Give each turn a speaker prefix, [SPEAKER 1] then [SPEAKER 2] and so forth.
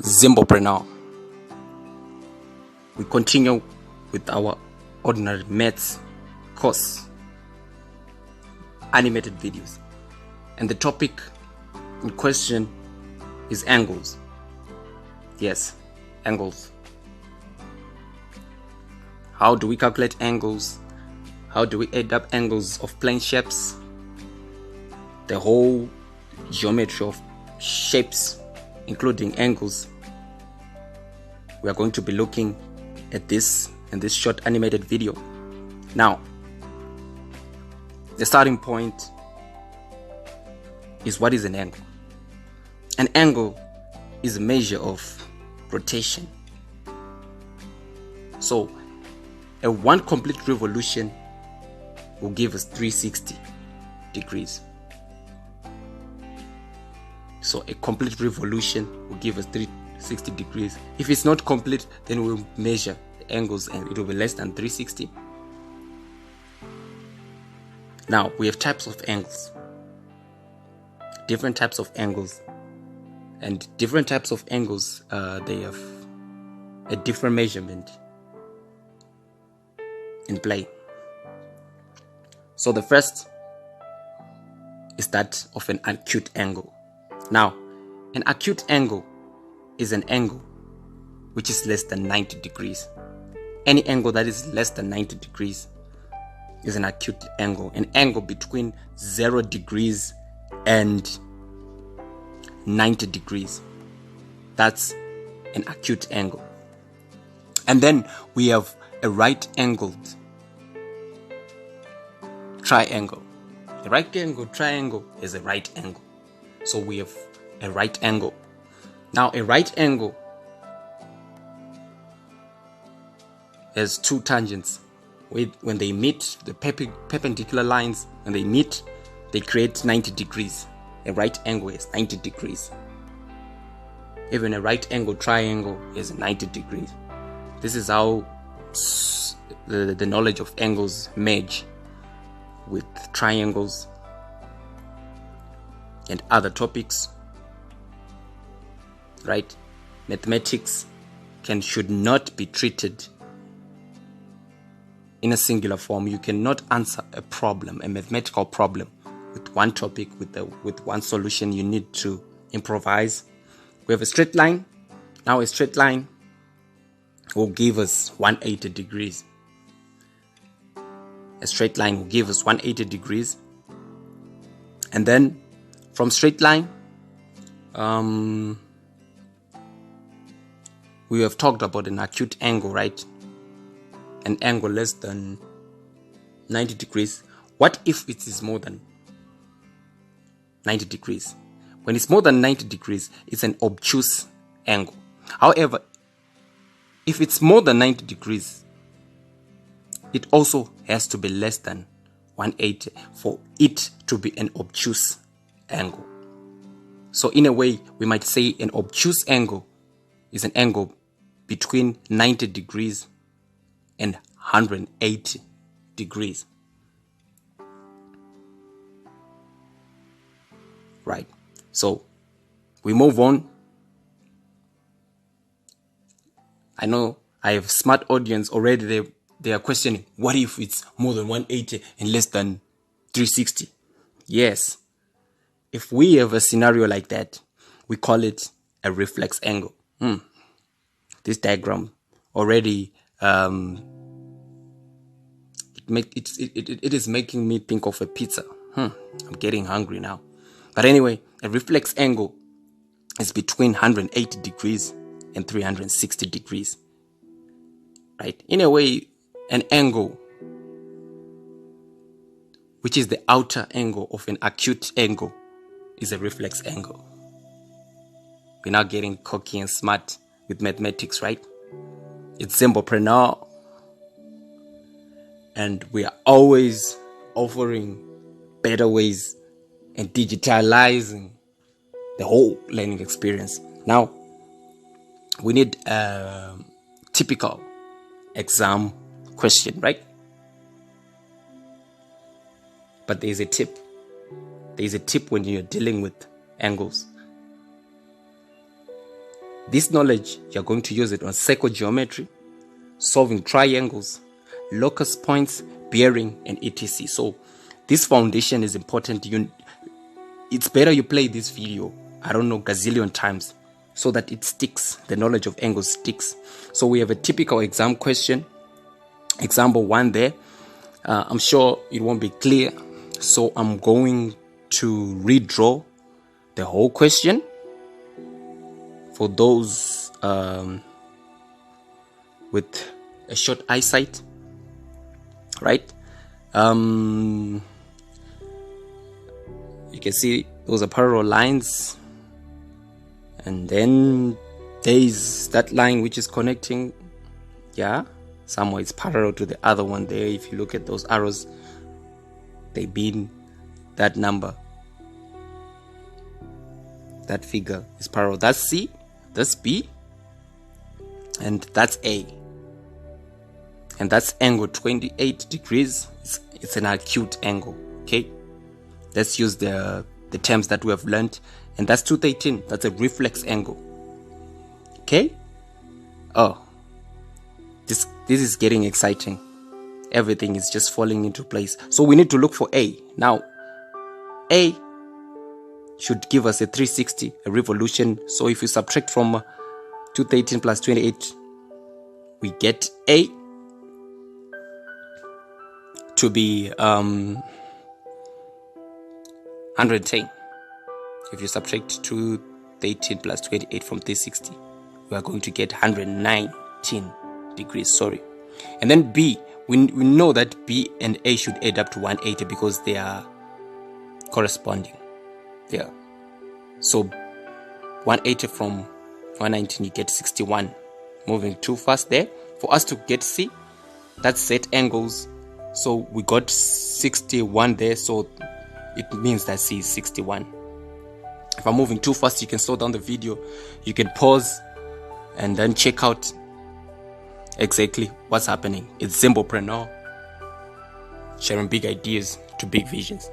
[SPEAKER 1] Zimbopreneur. We continue with our ordinary maths course, animated videos, and the topic in question is angles. Yes, angles. How do we calculate angles? How do we add up angles of plane shapes? The whole geometry of shapes, including angles. We are going to be looking at this in this short animated video. Now, the starting point is, what is an angle? An angle is a measure of rotation. So, a one complete revolution will give us 360 degrees. So a complete revolution will give us 360 degrees. If it's not complete, then we'll measure the angles and it will be less than 360. Now, we have types of angles. Different types of angles. And different types of angles, they have a different measurement in play. So the first is that of an acute angle. Now, an acute angle is an angle which is less than 90 degrees. Any angle that is less than 90 degrees is an acute angle. An angle between 0 degrees and 90 degrees. That's an acute angle. And then we have a right angled triangle. A right angle triangle is a right angle. So we have a right angle. Now, a right angle has two tangents. When they meet, the perpendicular lines, when they meet, they create 90 degrees. A right angle is 90 degrees. Even a right angle triangle is 90 degrees. This is how the knowledge of angles merge with triangles and other topics, right? Mathematics should not be treated in a singular form. You cannot answer a problem, a mathematical problem, with one topic, with one solution. You need to improvise. We have a straight line. Now, a straight line will give us 180 degrees. A straight line will give us 180 degrees. And then from straight line, we have talked about an acute angle, right? An angle less than 90 degrees. What if it is more than 90 degrees? When it's more than 90 degrees, it's an obtuse angle. However, if it's more than 90 degrees, it also has to be less than 180 for it to be an obtuse angle. So in a way, we might say an obtuse angle is an angle between 90 degrees and 180 degrees. Right. So we move on. I know I have smart audience already. They are questioning, what if it's more than 180 and less than 360? Yes. If we have a scenario like that, we call it a reflex angle. This diagram already it is making me think of a pizza. I'm getting hungry now. But anyway, a reflex angle is between 180 degrees and 360 degrees. Right? In a way, an angle, which is the outer angle of an acute angle, is a reflex angle. We're now getting cocky and smart with mathematics, right? It's Zimbopreneur, and we are always offering better ways and digitalizing the whole learning experience. Now, we need a typical exam question, right? But there's a tip. There's a tip when you're dealing with angles. This knowledge, you're going to use it on psychogeometry, solving triangles, locus points, bearing, and etc. So this foundation is important. It's better you play this video, I don't know, gazillion times, so that it sticks. The knowledge of angles sticks. So we have a typical exam question, example 1 there. I'm sure it won't be clear, so I'm going to redraw the whole question for those with a short eyesight, right? You can see those are parallel lines, and then there is that line which is connecting, yeah, somewhere it's parallel to the other one there. If you look at those arrows, they mean that number, that figure is parallel. That's C, that's B, and that's A, and that's angle 28 degrees. It's an acute angle. Okay, let's use the terms that we have learned. And that's 213. That's a reflex angle. Okay. Oh, this is getting exciting. Everything is just falling into place. So we need to look for A. Now A should give us a 360, a revolution. So if we subtract from 213 plus 28, we get A to be 110. If you subtract 213 plus 28 from 360, we are going to get 119 degrees, sorry. And then B, we know that B and A should add up to 180 because they are corresponding there. So 180 from 119, you get 61. Moving too fast there. For us to get C, that's set angles. So we got 61 there, so it means that C is 61. If I'm moving too fast, you can slow down the video, you can pause and then check out exactly what's happening. It's Zimbopreneur, sharing big ideas to big visions.